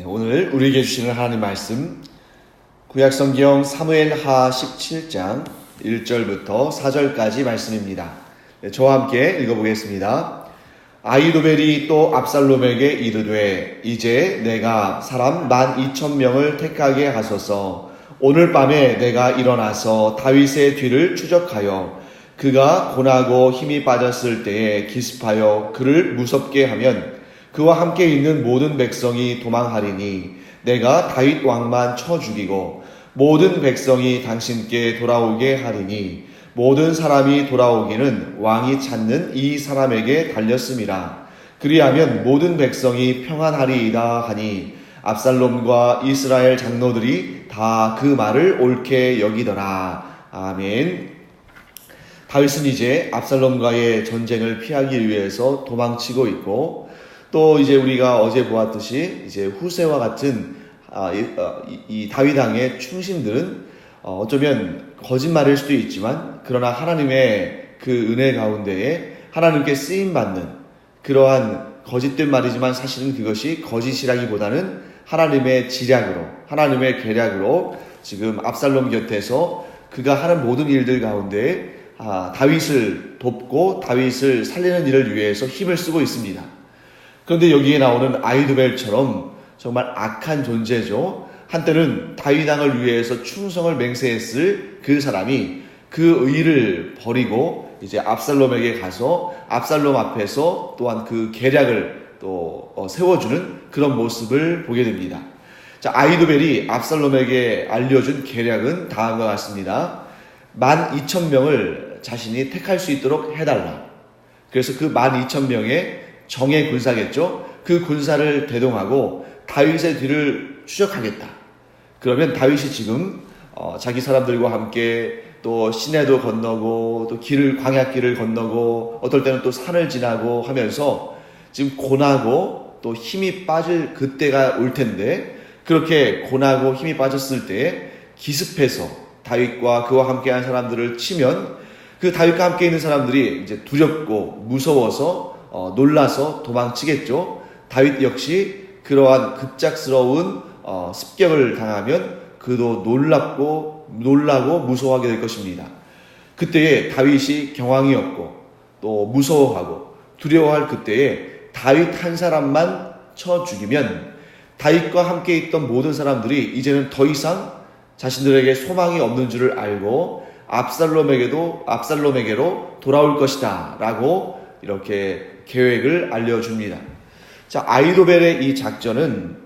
오늘 우리에게 주시는 하나님 말씀 구약성경 사무엘하 17장 1절부터 4절까지 말씀입니다. 저와 함께 읽어보겠습니다. 아히도벨이 또 압살롬에게 이르되 이제 내가 사람 12,000명을 택하게 하소서. 오늘 밤에 내가 일어나서 다윗의 뒤를 추적하여 그가 고나고 힘이 빠졌을 때에 기습하여 그를 무섭게 하면 그와 함께 있는 모든 백성이 도망하리니 내가 다윗 왕만 쳐 죽이고 모든 백성이 당신께 돌아오게 하리니 모든 사람이 돌아오기는 왕이 찾는 이 사람에게 달렸음이라. 그리하면 모든 백성이 평안하리이다 하니 압살롬과 이스라엘 장로들이 다 그 말을 옳게 여기더라. 아멘. 다윗은 이제 압살롬과의 전쟁을 피하기 위해서 도망치고 있고, 또 이제 우리가 어제 보았듯이 이제 후세와 같은 이 다윗 왕의 충신들은 어쩌면 거짓말일 수도 있지만, 그러나 하나님의 그 은혜 가운데에 하나님께 쓰임 받는 그러한 거짓된 말이지만 사실은 그것이 거짓이라기보다는 하나님의 지략으로, 하나님의 계략으로 지금 압살롬 곁에서 그가 하는 모든 일들 가운데 다윗을 돕고 다윗을 살리는 일을 위해서 힘을 쓰고 있습니다. 그런데 여기에 나오는 아히도벨처럼 정말 악한 존재죠. 한때는 다윗 왕을 위해서 충성을 맹세했을 그 사람이 그 의를 버리고 이제 압살롬에게 가서 압살롬 앞에서 또한 그 계략을 또 세워주는 그런 모습을 보게 됩니다. 자, 아히도벨이 압살롬에게 알려준 계략은 다음과 같습니다. 12,000명을 자신이 택할 수 있도록 해달라. 그래서 그 12,000명의 정예 군사겠죠. 그 군사를 대동하고 다윗의 뒤를 추적하겠다. 그러면 다윗이 지금 자기 사람들과 함께 또 시내도 건너고 또 광야길을 건너고 어떨 때는 또 산을 지나고 하면서 지금 고나고 또 힘이 빠질 그때가 올 텐데, 그렇게 고나고 힘이 빠졌을 때에 기습해서 다윗과 그와 함께한 사람들을 치면 그 다윗과 함께 있는 사람들이 이제 두렵고 무서워서 놀라서 도망치겠죠. 다윗 역시 그러한 급작스러운 습격을 당하면 그도 놀라고 무서워하게 될 것입니다. 그때에 다윗이 경황이 없고 또 무서워하고 두려워할 그때에 다윗 한 사람만 쳐 죽이면 다윗과 함께 있던 모든 사람들이 이제는 더 이상 자신들에게 소망이 없는 줄을 알고 압살롬에게로 돌아올 것이다 라고 이렇게 계획을 알려줍니다. 자, 아히도벨의 이 작전은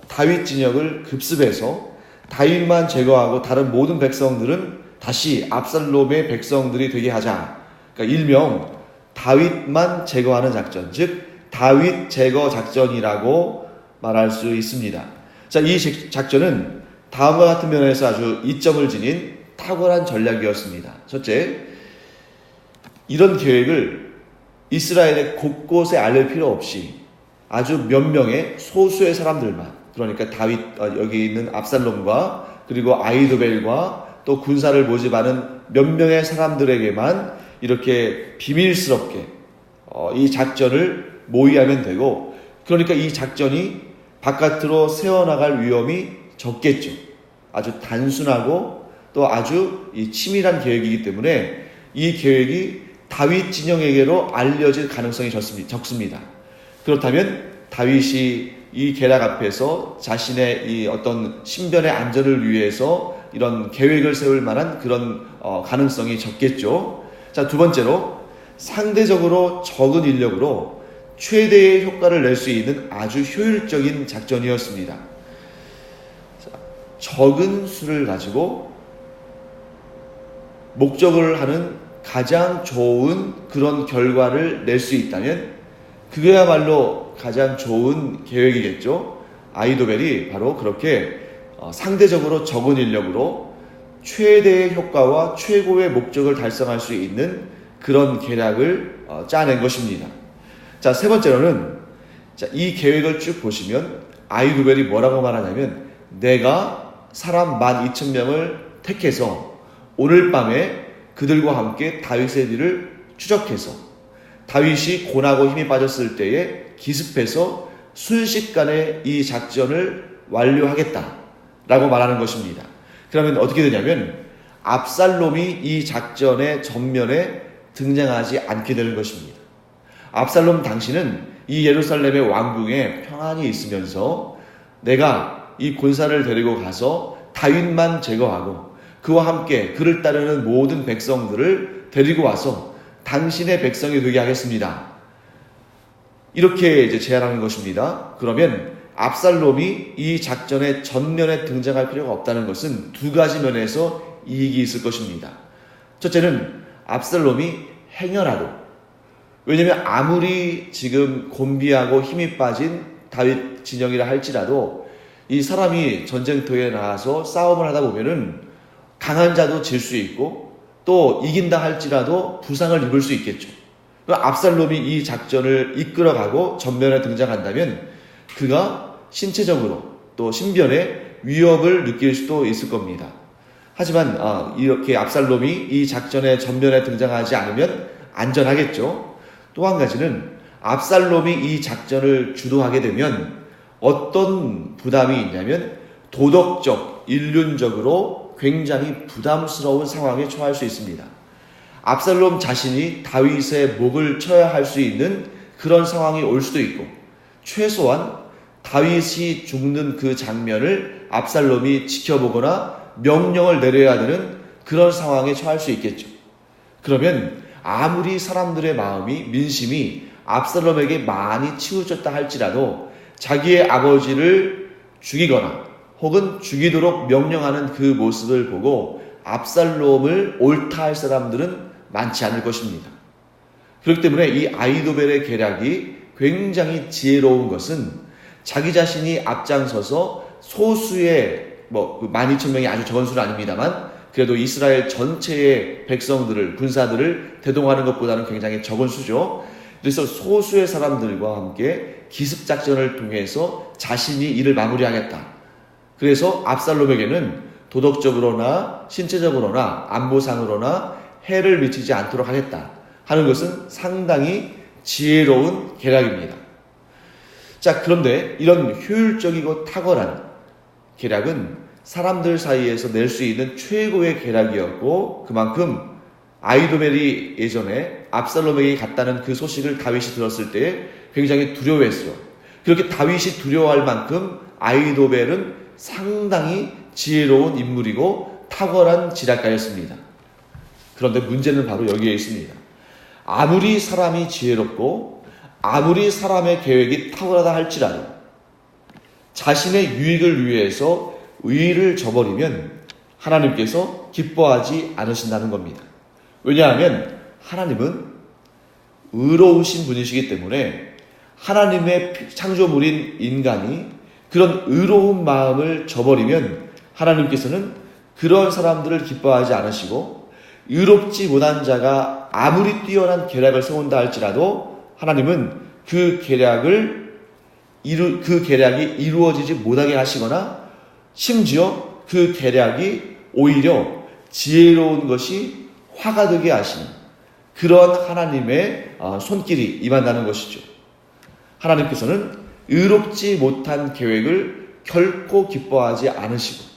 다윗 진영을 급습해서 다윗만 제거하고 다른 모든 백성들은 다시 압살롬의 백성들이 되게 하자. 그러니까 일명 다윗만 제거하는 작전, 즉 다윗 제거 작전이라고 말할 수 있습니다. 자, 이 작전은 다음과 같은 면에서 아주 이점을 지닌 탁월한 전략이었습니다. 첫째, 이런 계획을 이스라엘의 곳곳에 알릴 필요 없이 아주 몇 명의 소수의 사람들만, 그러니까 다윗 여기 있는 압살롬과 그리고 아히도벨과 또 군사를 모집하는 몇 명의 사람들에게만 이렇게 비밀스럽게 이 작전을 모의하면 되고, 그러니까 이 작전이 바깥으로 새어나갈 위험이 적겠죠. 아주 단순하고 또 아주 치밀한 계획이기 때문에 이 계획이 다윗 진영에게로 알려질 가능성이 적습니다. 그렇다면 다윗이 이 계략 앞에서 자신의 이 어떤 신변의 안전을 위해서 이런 계획을 세울 만한 그런 가능성이 적겠죠. 자, 두 번째로 상대적으로 적은 인력으로 최대의 효과를 낼 수 있는 아주 효율적인 작전이었습니다. 자, 적은 수를 가지고 목적을 하는 가장 좋은 그런 결과를 낼 수 있다면 그거야말로 가장 좋은 계획이겠죠. 아히도벨이 바로 그렇게 상대적으로 적은 인력으로 최대의 효과와 최고의 목적을 달성할 수 있는 그런 계략을 짜낸 것입니다. 자, 세 번째로는 이 계획을 쭉 보시면 아히도벨이 뭐라고 말하냐면, 내가 사람 12,000명을 택해서 오늘 밤에 그들과 함께 다윗의 뒤를 추적해서 다윗이 고나고 힘이 빠졌을 때에 기습해서 순식간에 이 작전을 완료하겠다라고 말하는 것입니다. 그러면 어떻게 되냐면 압살롬이 이 작전의 전면에 등장하지 않게 되는 것입니다. 압살롬 당시는 이 예루살렘의 왕궁에 평안히 있으면서 내가 이 군사를 데리고 가서 다윗만 제거하고 그와 함께 그를 따르는 모든 백성들을 데리고 와서 당신의 백성이 되게 하겠습니다. 이렇게 이제 제안하는 것입니다. 그러면 압살롬이 이 작전의 전면에 등장할 필요가 없다는 것은 두 가지 면에서 이익이 있을 것입니다. 첫째는 압살롬이 행여라도, 왜냐하면 아무리 지금 곤비하고 힘이 빠진 다윗 진영이라 할지라도 이 사람이 전쟁터에 나가서 싸움을 하다 보면은 강한 자도 질 수 있고 또 이긴다 할지라도 부상을 입을 수 있겠죠. 압살롬이 이 작전을 이끌어가고 전면에 등장한다면 그가 신체적으로 또 신변에 위협을 느낄 수도 있을 겁니다. 하지만 이렇게 압살롬이 이 작전의 전면에 등장하지 않으면 안전하겠죠. 또 한 가지는 압살롬이 이 작전을 주도하게 되면 어떤 부담이 있냐면 도덕적, 인륜적으로 굉장히 부담스러운 상황에 처할 수 있습니다. 압살롬 자신이 다윗의 목을 쳐야 할 수 있는 그런 상황이 올 수도 있고, 최소한 다윗이 죽는 그 장면을 압살롬이 지켜보거나 명령을 내려야 되는 그런 상황에 처할 수 있겠죠. 그러면 아무리 사람들의 마음이, 민심이 압살롬에게 많이 치우쳤다 할지라도 자기의 아버지를 죽이거나 혹은 죽이도록 명령하는 그 모습을 보고 압살롬을 옳다 할 사람들은 많지 않을 것입니다. 그렇기 때문에 이 아히도벨의 계략이 굉장히 지혜로운 것은 자기 자신이 앞장서서 소수의 12,000명이 아주 적은 수는 아닙니다만 그래도 이스라엘 전체의 백성들을, 군사들을 대동하는 것보다는 굉장히 적은 수죠. 그래서 소수의 사람들과 함께 기습작전을 통해서 자신이 일을 마무리하겠다. 그래서 압살롬에게는 도덕적으로나 신체적으로나 안보상으로나 해를 미치지 않도록 하겠다 하는 것은 상당히 지혜로운 계략입니다. 자, 그런데 이런 효율적이고 탁월한 계략은 사람들 사이에서 낼 수 있는 최고의 계략이었고, 그만큼 아히도벨이 예전에 압살롬에게 갔다는 그 소식을 다윗이 들었을 때 굉장히 두려워했어요. 그렇게 다윗이 두려워할 만큼 아히도벨은 상당히 지혜로운 인물이고 탁월한 지략가였습니다. 그런데 문제는 바로 여기에 있습니다. 아무리 사람이 지혜롭고 아무리 사람의 계획이 탁월하다 할지라도 자신의 유익을 위해서 의의를 저버리면 하나님께서 기뻐하지 않으신다는 겁니다. 왜냐하면 하나님은 의로우신 분이시기 때문에 하나님의 창조물인 인간이 그런 의로운 마음을 저버리면 하나님께서는 그런 사람들을 기뻐하지 않으시고, 의롭지 못한 자가 아무리 뛰어난 계략을 세운다 할지라도 하나님은 그 계략이 이루어지지 못하게 하시거나 심지어 그 계략이 오히려 지혜로운 것이 화가 되게 하시는 그런 하나님의 손길이 임한다는 것이죠. 하나님께서는 의롭지 못한 계획을 결코 기뻐하지 않으시고,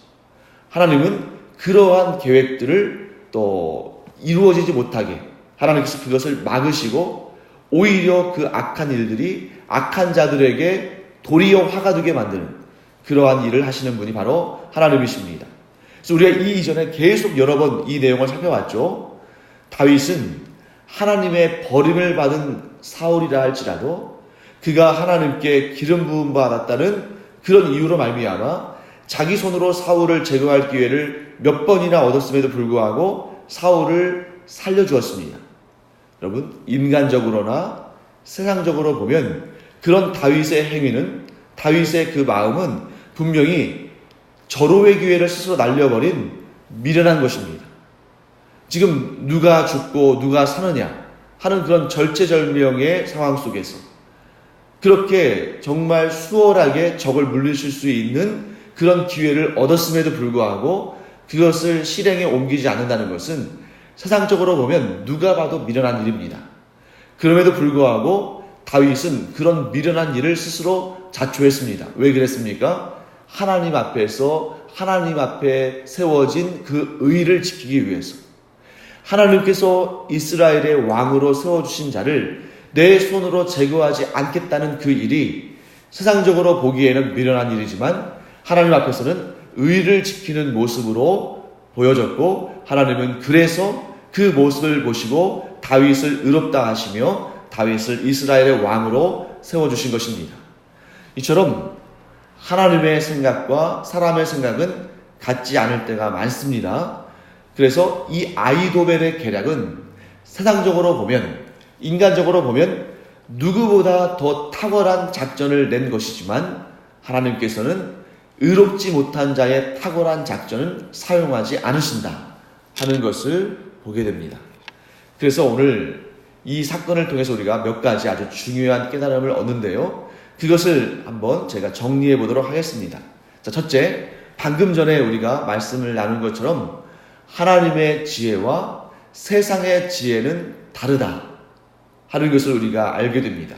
하나님은 그러한 계획들을 또 이루어지지 못하게 하나님께서 그것을 막으시고, 오히려 그 악한 일들이 악한 자들에게 도리어 화가 되게 만드는 그러한 일을 하시는 분이 바로 하나님이십니다. 그래서 우리가 이 이전에 계속 여러 번 이 내용을 살펴봤죠. 다윗은 하나님의 버림을 받은 사울이라 할지라도 그가 하나님께 기름 부음 받았다는 그런 이유로 말미암아 자기 손으로 사울을 제거할 기회를 몇 번이나 얻었음에도 불구하고 사울을 살려주었습니다. 여러분, 인간적으로나 세상적으로 보면 그런 다윗의 행위는, 다윗의 그 마음은 분명히 절호의 기회를 스스로 날려버린 미련한 것입니다. 지금 누가 죽고 누가 사느냐 하는 그런 절체절명의 상황 속에서 그렇게 정말 수월하게 적을 물리칠 수 있는 그런 기회를 얻었음에도 불구하고 그것을 실행에 옮기지 않는다는 것은 세상적으로 보면 누가 봐도 미련한 일입니다. 그럼에도 불구하고 다윗은 그런 미련한 일을 스스로 자초했습니다. 왜 그랬습니까? 하나님 앞에서 하나님 앞에 세워진 그 의를 지키기 위해서. 하나님께서 이스라엘의 왕으로 세워주신 자를 내 손으로 제거하지 않겠다는 그 일이 세상적으로 보기에는 미련한 일이지만 하나님 앞에서는 의를 지키는 모습으로 보여졌고, 하나님은 그래서 그 모습을 보시고 다윗을 의롭다 하시며 다윗을 이스라엘의 왕으로 세워주신 것입니다. 이처럼 하나님의 생각과 사람의 생각은 같지 않을 때가 많습니다. 그래서 이 아히도벨의 계략은 세상적으로 보면, 인간적으로 보면 누구보다 더 탁월한 작전을 낸 것이지만 하나님께서는 의롭지 못한 자의 탁월한 작전은 사용하지 않으신다 하는 것을 보게 됩니다. 그래서 오늘 이 사건을 통해서 우리가 몇 가지 아주 중요한 깨달음을 얻는데요. 그것을 한번 제가 정리해 보도록 하겠습니다. 자, 첫째, 방금 전에 우리가 말씀을 나눈 것처럼 하나님의 지혜와 세상의 지혜는 다르다 하는 것을 우리가 알게 됩니다.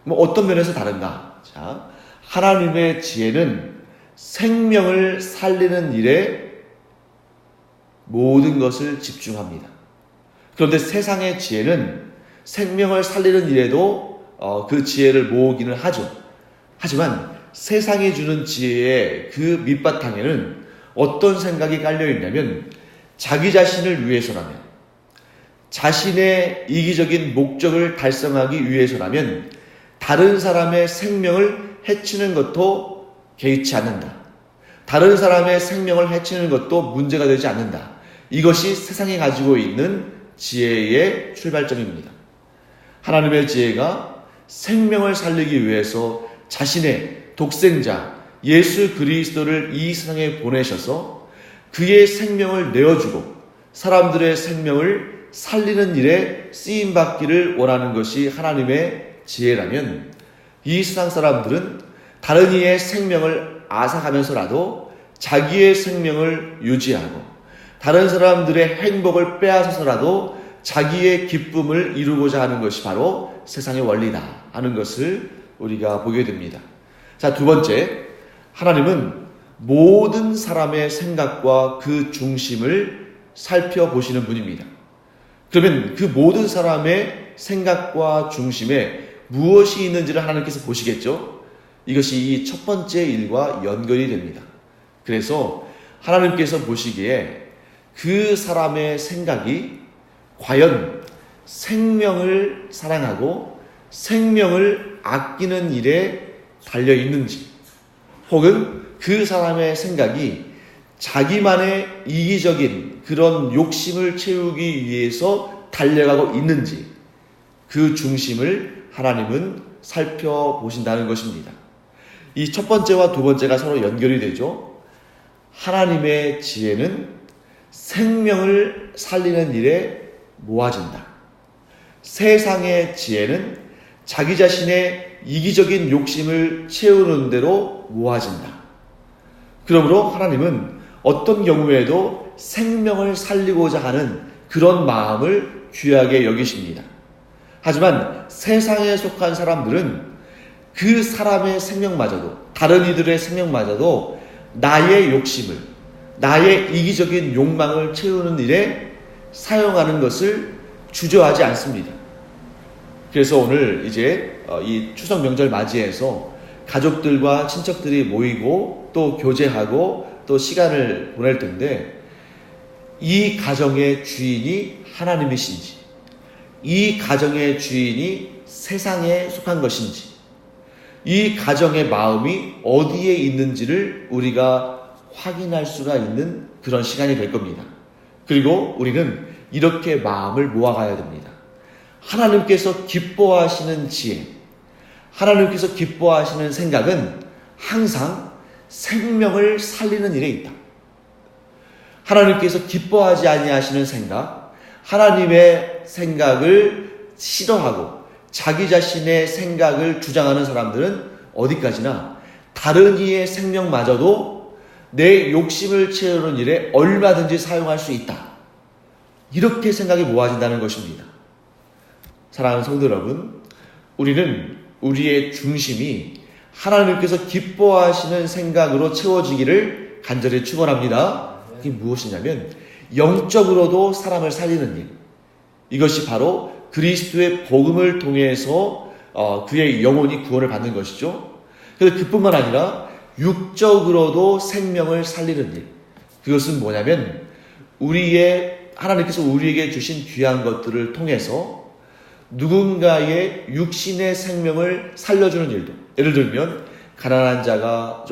어떤 면에서 다른가? 자, 하나님의 지혜는 생명을 살리는 일에 모든 것을 집중합니다. 그런데 세상의 지혜는 생명을 살리는 일에도 그 지혜를 모으기는 하죠. 하지만 세상이 주는 지혜의 그 밑바탕에는 어떤 생각이 깔려 있냐면, 자기 자신을 위해서라면, 자신의 이기적인 목적을 달성하기 위해서라면 다른 사람의 생명을 해치는 것도 개의치 않는다. 다른 사람의 생명을 해치는 것도 문제가 되지 않는다. 이것이 세상이 가지고 있는 지혜의 출발점입니다. 하나님의 지혜가 생명을 살리기 위해서 자신의 독생자 예수 그리스도를 이 세상에 보내셔서 그의 생명을 내어주고 사람들의 생명을 살리는 일에 쓰임받기를 원하는 것이 하나님의 지혜라면, 이 세상 사람들은 다른 이의 생명을 앗아가면서라도 자기의 생명을 유지하고 다른 사람들의 행복을 빼앗아서라도 자기의 기쁨을 이루고자 하는 것이 바로 세상의 원리다 하는 것을 우리가 보게 됩니다. 자, 두 번째, 하나님은 모든 사람의 생각과 그 중심을 살펴보시는 분입니다. 그러면 그 모든 사람의 생각과 중심에 무엇이 있는지를 하나님께서 보시겠죠? 이것이 이 첫 번째 일과 연결이 됩니다. 그래서 하나님께서 보시기에 그 사람의 생각이 과연 생명을 사랑하고 생명을 아끼는 일에 달려 있는지, 혹은 그 사람의 생각이 자기만의 이기적인 그런 욕심을 채우기 위해서 달려가고 있는지, 그 중심을 하나님은 살펴보신다는 것입니다. 이 첫 번째와 두 번째가 서로 연결이 되죠. 하나님의 지혜는 생명을 살리는 일에 모아진다. 세상의 지혜는 자기 자신의 이기적인 욕심을 채우는 대로 모아진다. 그러므로 하나님은 어떤 경우에도 생명을 살리고자 하는 그런 마음을 귀하게 여기십니다. 하지만 세상에 속한 사람들은 그 사람의 생명마저도, 다른 이들의 생명마저도 나의 욕심을, 나의 이기적인 욕망을 채우는 일에 사용하는 것을 주저하지 않습니다. 그래서 오늘 이제 이 추석 명절 맞이해서 가족들과 친척들이 모이고 또 교제하고 또 시간을 보낼 텐데, 이 가정의 주인이 하나님이신지, 이 가정의 주인이 세상에 속한 것인지, 이 가정의 마음이 어디에 있는지를 우리가 확인할 수가 있는 그런 시간이 될 겁니다. 그리고 우리는 이렇게 마음을 모아가야 됩니다. 하나님께서 기뻐하시는 지혜, 하나님께서 기뻐하시는 생각은 항상 생명을 살리는 일에 있다. 하나님께서 기뻐하지 아니하시는 생각, 하나님의 생각을 싫어하고 자기 자신의 생각을 주장하는 사람들은 어디까지나 다른 이의 생명마저도 내 욕심을 채우는 일에 얼마든지 사용할 수 있다. 이렇게 생각이 모아진다는 것입니다. 사랑하는 성도 여러분, 우리는 우리의 중심이 하나님께서 기뻐하시는 생각으로 채워지기를 간절히 축원합니다. 그게 무엇이냐면 영적으로도 사람을 살리는 일. 이것이 바로 그리스도의 복음을 통해서 그의 영혼이 구원을 받는 것이죠. 그래서 그뿐만 아니라 육적으로도 생명을 살리는 일. 그것은 뭐냐면 하나님께서 우리에게 주신 귀한 것들을 통해서 누군가의 육신의 생명을 살려주는 일도. 예를 들면 가난한 자가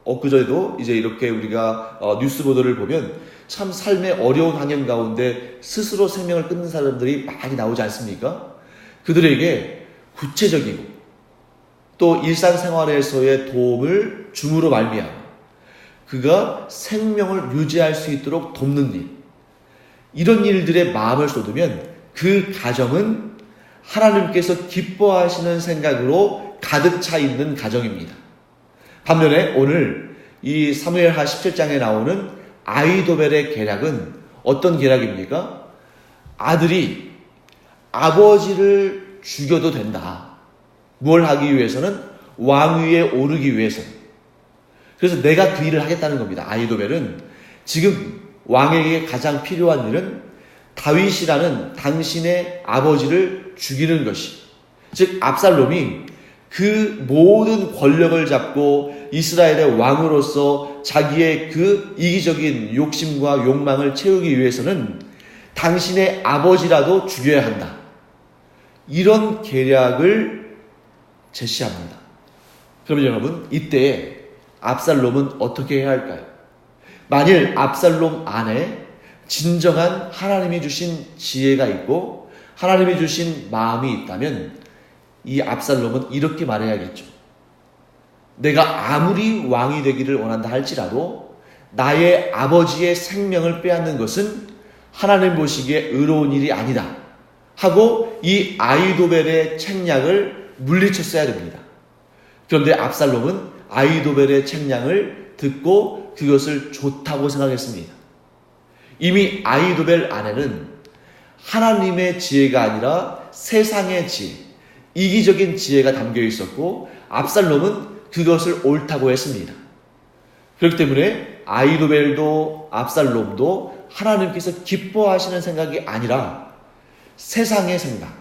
엊그제도 이제 이렇게 우리가 뉴스 보도를 보면 참 삶의 어려운 환경 가운데 스스로 생명을 끊는 사람들이 많이 나오지 않습니까? 그들에게 구체적이고 또 일상생활에서의 도움을 줌으로 말미암아 그가 생명을 유지할 수 있도록 돕는 일. 이런 일들에 마음을 쏟으면 그 가정은 하나님께서 기뻐하시는 생각으로 가득 차 있는 가정입니다. 반면에 오늘 이 사무엘하 17장에 나오는 아히도벨의 계략은 어떤 계략입니까? 아들이 아버지를 죽여도 된다. 뭘 하기 위해서는? 왕위에 오르기 위해서. 그래서 내가 그 일을 하겠다는 겁니다. 아히도벨은 지금 왕에게 가장 필요한 일은 다윗이라는 당신의 아버지를 죽이는 것이, 즉 압살롬이 그 모든 권력을 잡고 이스라엘의 왕으로서 자기의 그 이기적인 욕심과 욕망을 채우기 위해서는 당신의 아버지라도 죽여야 한다. 이런 계략을 제시합니다. 그러면 여러분, 이때 압살롬은 어떻게 해야 할까요? 만일 압살롬 안에 진정한 하나님이 주신 지혜가 있고 하나님이 주신 마음이 있다면 이 압살롬은 이렇게 말해야겠죠. 내가 아무리 왕이 되기를 원한다 할지라도 나의 아버지의 생명을 빼앗는 것은 하나님 보시기에 의로운 일이 아니다 하고 이 아히도벨의 책략을 물리쳤어야 됩니다. 그런데 압살롬은 아히도벨의 책략을 듣고 그것을 좋다고 생각했습니다. 이미 아히도벨 안에는 하나님의 지혜가 아니라 세상의 지혜, 이기적인 지혜가 담겨 있었고 압살롬은 그것을 옳다고 했습니다. 그렇기 때문에 아히도벨도 압살롬도 하나님께서 기뻐하시는 생각이 아니라 세상의 생각,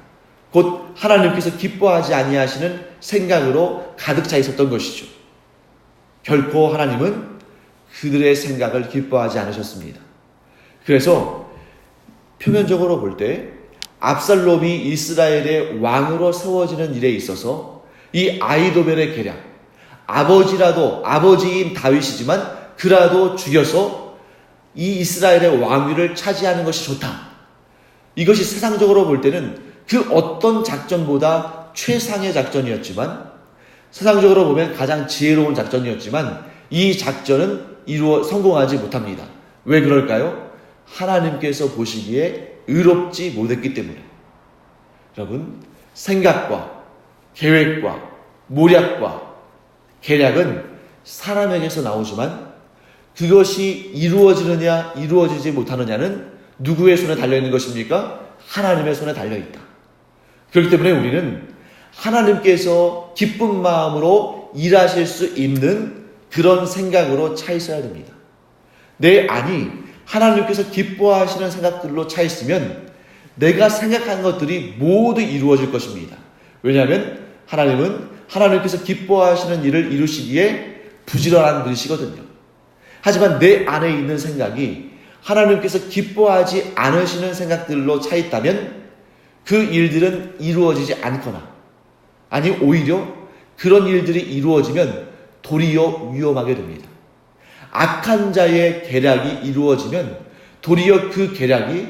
곧 하나님께서 기뻐하지 아니하시는 생각으로 가득 차 있었던 것이죠. 결코 하나님은 그들의 생각을 기뻐하지 않으셨습니다. 그래서 표면적으로 볼 때 압살롬이 이스라엘의 왕으로 세워지는 일에 있어서 이 아히도벨의 계략, 아버지인 다윗이지만 그라도 죽여서 이 이스라엘의 왕위를 차지하는 것이 좋다. 이것이 세상적으로 볼 때는 그 어떤 작전보다 최상의 작전이었지만, 세상적으로 보면 가장 지혜로운 작전이었지만 이 작전은 성공하지 못합니다. 왜 그럴까요? 하나님께서 보시기에 의롭지 못했기 때문에. 여러분, 생각과 계획과 모략과 계략은 사람에게서 나오지만 그것이 이루어지느냐 이루어지지 못하느냐는 누구의 손에 달려있는 것입니까? 하나님의 손에 달려있다. 그렇기 때문에 우리는 하나님께서 기쁜 마음으로 일하실 수 있는 그런 생각으로 차 있어야 됩니다. 내 안이 하나님께서 기뻐하시는 생각들로 차 있으면 내가 생각한 것들이 모두 이루어질 것입니다. 왜냐하면 하나님은 하나님께서 기뻐하시는 일을 이루시기에 부지런한 분이시거든요. 하지만 내 안에 있는 생각이 하나님께서 기뻐하지 않으시는 생각들로 차 있다면 그 일들은 이루어지지 않거나, 아니 오히려 그런 일들이 이루어지면 도리어 위험하게 됩니다. 악한 자의 계략이 이루어지면 도리어 그 계략이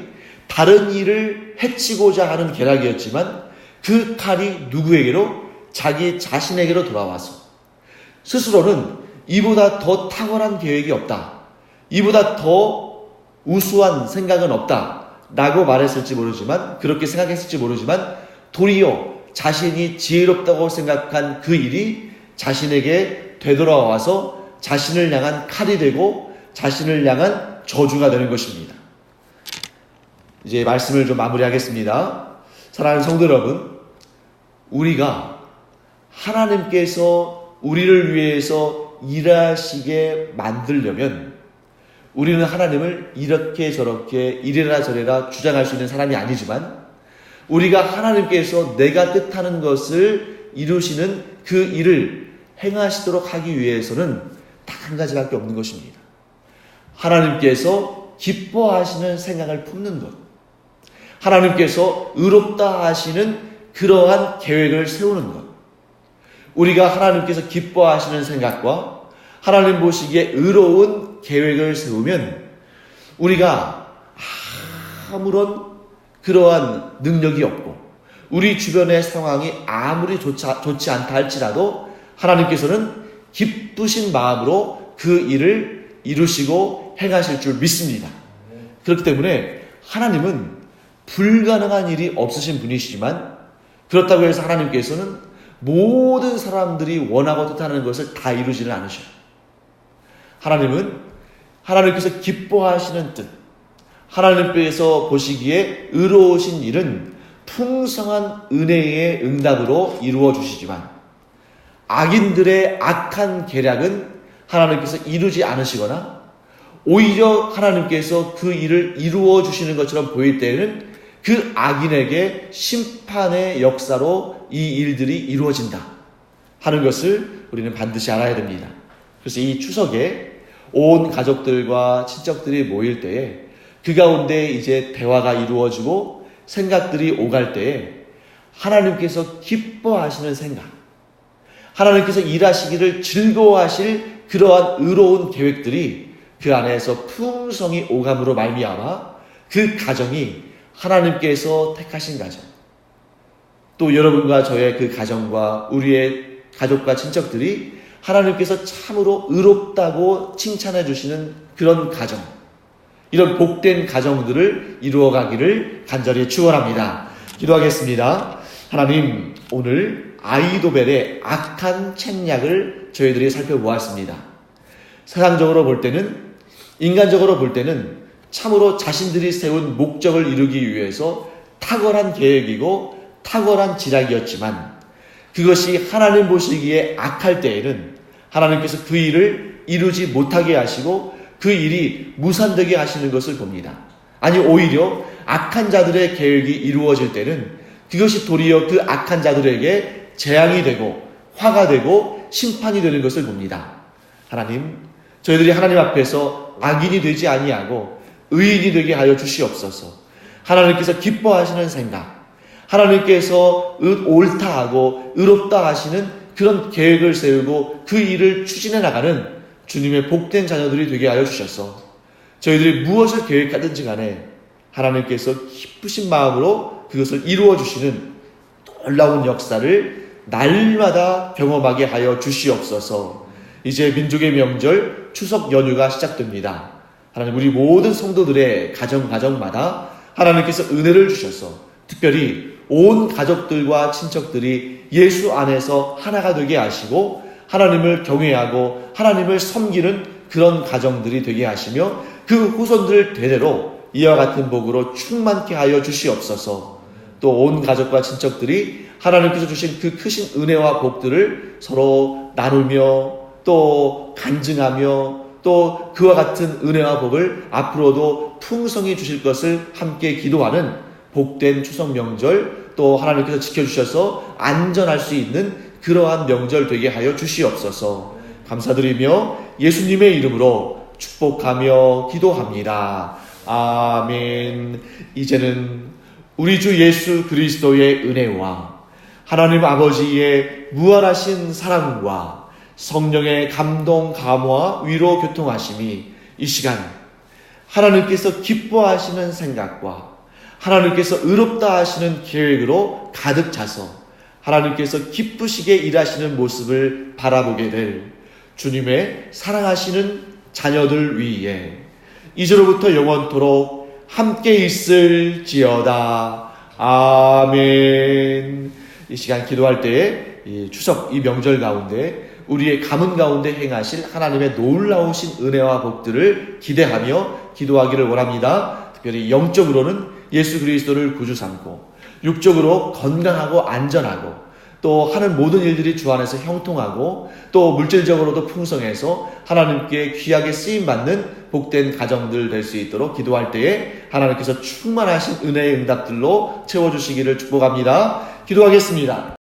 다른 일을 해치고자 하는 계략이었지만 그 칼이 누구에게로? 자기 자신에게로 돌아와서 스스로는 이보다 더 탁월한 계획이 없다, 이보다 더 우수한 생각은 없다 라고 말했을지 모르지만, 그렇게 생각했을지 모르지만 도리어 자신이 지혜롭다고 생각한 그 일이 자신에게 되돌아와서 자신을 향한 칼이 되고 자신을 향한 저주가 되는 것입니다. 이제 말씀을 좀 마무리하겠습니다. 사랑하는 성도 여러분, 우리가 하나님께서 우리를 위해서 일하시게 만들려면 우리는 하나님을 이렇게 저렇게 이래라 저래라 주장할 수 있는 사람이 아니지만 우리가 하나님께서 내가 뜻하는 것을 이루시는 그 일을 행하시도록 하기 위해서는 딱 한 가지밖에 없는 것입니다. 하나님께서 기뻐하시는 생각을 품는 것, 하나님께서 의롭다 하시는 그러한 계획을 세우는 것, 우리가 하나님께서 기뻐하시는 생각과 하나님 보시기에 의로운 계획을 세우면 우리가 아무런 그러한 능력이 없고 우리 주변의 상황이 아무리 좋지 않다 할지라도 하나님께서는 기쁘신 마음으로 그 일을 이루시고 행하실 줄 믿습니다. 그렇기 때문에 하나님은 불가능한 일이 없으신 분이시지만 그렇다고 해서 하나님께서는 모든 사람들이 원하고 뜻하는 것을 다 이루지는 않으셔요. 하나님은 하나님께서 기뻐하시는 뜻, 하나님께서 보시기에 의로우신 일은 풍성한 은혜의 응답으로 이루어 주시지만 악인들의 악한 계략은 하나님께서 이루지 않으시거나 오히려 하나님께서 그 일을 이루어 주시는 것처럼 보일 때에는 그 악인에게 심판의 역사로 이 일들이 이루어진다 하는 것을 우리는 반드시 알아야 됩니다. 그래서 이 추석에 온 가족들과 친척들이 모일 때에 그 가운데 이제 대화가 이루어지고 생각들이 오갈 때에 하나님께서 기뻐하시는 생각, 하나님께서 일하시기를 즐거워하실 그러한 의로운 계획들이 그 안에서 풍성히 오감으로 말미암아 그 가정이 하나님께서 택하신 가정, 또 여러분과 저의 그 가정과 우리의 가족과 친척들이 하나님께서 참으로 의롭다고 칭찬해 주시는 그런 가정, 이런 복된 가정들을 이루어가기를 간절히 축원합니다. 기도하겠습니다. 하나님, 오늘 아이도벨의 악한 책략을 저희들이 살펴보았습니다. 세상적으로 볼 때는, 인간적으로 볼 때는 참으로 자신들이 세운 목적을 이루기 위해서 탁월한 계획이고 탁월한 지략이었지만 그것이 하나님 보시기에 악할 때에는 하나님께서 그 일을 이루지 못하게 하시고 그 일이 무산되게 하시는 것을 봅니다. 아니, 오히려 악한 자들의 계획이 이루어질 때는 그것이 도리어 그 악한 자들에게 재앙이 되고 화가 되고 심판이 되는 것을 봅니다. 하나님, 저희들이 하나님 앞에서 악인이 되지 아니하고 의인이 되게 하여 주시옵소서. 하나님께서 기뻐하시는 생각, 하나님께서 옳다하고 의롭다 하시는 그런 계획을 세우고 그 일을 추진해 나가는 주님의 복된 자녀들이 되게 하여 주셔서 저희들이 무엇을 계획하든지 간에 하나님께서 기쁘신 마음으로 그것을 이루어 주시는 놀라운 역사를 날마다 경험하게 하여 주시옵소서. 이제 민족의 명절 추석 연휴가 시작됩니다. 하나님, 우리 모든 성도들의 가정마다 하나님께서 은혜를 주셔서 특별히 온 가족들과 친척들이 예수 안에서 하나가 되게 하시고 하나님을 경외하고 하나님을 섬기는 그런 가정들이 되게 하시며 그 후손들 대대로 이와 같은 복으로 충만케 하여 주시옵소서. 또 온 가족과 친척들이 하나님께서 주신 그 크신 은혜와 복들을 서로 나누며 또 간증하며 또 그와 같은 은혜와 복을 앞으로도 풍성히 주실 것을 함께 기도하는 복된 추석 명절, 또 하나님께서 지켜주셔서 안전할 수 있는 그러한 명절 되게 하여 주시옵소서. 감사드리며 예수님의 이름으로 축복하며 기도합니다. 아멘. 이제는 우리 주 예수 그리스도의 은혜와 하나님 아버지의 무한하신 사랑과 성령의 감동, 감화, 위로, 교통하심이 이 시간 하나님께서 기뻐하시는 생각과 하나님께서 의롭다 하시는 계획으로 가득 차서 하나님께서 기쁘시게 일하시는 모습을 바라보게 될 주님의 사랑하시는 자녀들 위에 이제로부터 영원토록 함께 있을지어다. 아멘. 이 시간 기도할 때에 이 추석 이 명절 가운데 우리의 가문 가운데 행하실 하나님의 놀라우신 은혜와 복들을 기대하며 기도하기를 원합니다. 특별히 영적으로는 예수 그리스도를 구주 삼고 육적으로 건강하고 안전하고 또 하는 모든 일들이 주 안에서 형통하고 또 물질적으로도 풍성해서 하나님께 귀하게 쓰임받는 복된 가정들 될 수 있도록 기도할 때에 하나님께서 충만하신 은혜의 응답들로 채워주시기를 축복합니다. 기도하겠습니다.